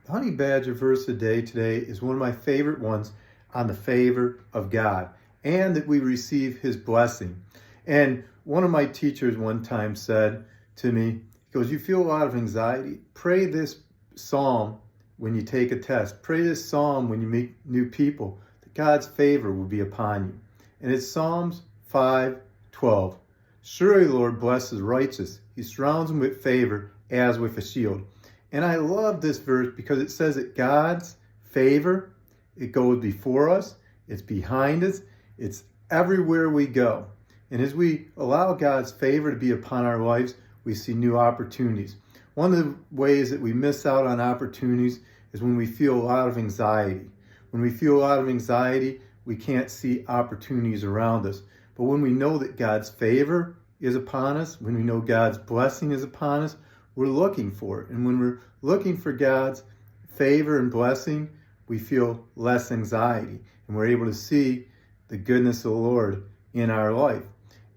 The Honey Badger verse of the day today is one of my favorite ones on the favor of God and that we receive his blessing. And one of my teachers one time said to me, he goes, you feel a lot of anxiety. Pray this psalm when you take a test. Pray this psalm when you meet new people, that God's favor will be upon you. And it's Psalms 5:12. Surely the Lord blesses the righteous. He surrounds them with favor as with a shield. And I love this verse because it says that God's favor, it goes before us, it's behind us, it's everywhere we go. And as we allow God's favor to be upon our lives, we see new opportunities. One of the ways that we miss out on opportunities is when we feel a lot of anxiety. When we feel a lot of anxiety, we can't see opportunities around us. But when we know that God's favor is upon us, when we know God's blessing is upon us, we're looking for it. And when we're looking for God's favor and blessing, we feel less anxiety. And we're able to see the goodness of the Lord in our life.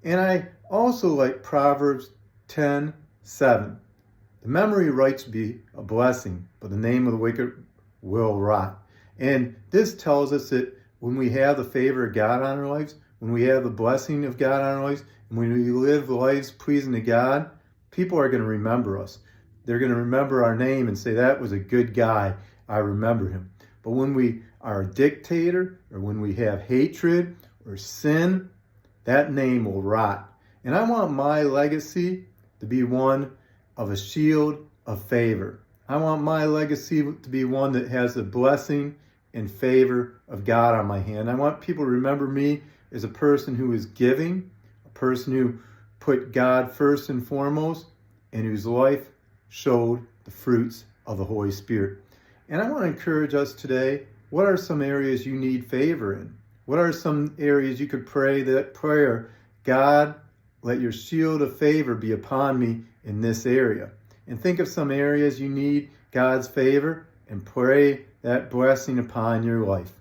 And I also like Proverbs 10:7. The memory of righteous be a blessing, but the name of the wicked will rot. And this tells us that when we have the favor of God on our lives, when we have the blessing of God on our lives, and when we live lives pleasing to God, people are going to remember us. They're going to remember our name and say, that was a good guy. I remember him. But when we are a dictator, or when we have hatred or sin, that name will rot. And I want my legacy to be one of a shield of favor. I want my legacy to be one that has the blessing and favor of God on my hand. I want people to remember me as a person who is giving, a person who put God first and foremost, and whose life showed the fruits of the Holy Spirit. And I want to encourage us today, what are some areas you need favor in? What are some areas you could pray that prayer, God, let your shield of favor be upon me in this area? And think of some areas you need God's favor and pray that blessing upon your life.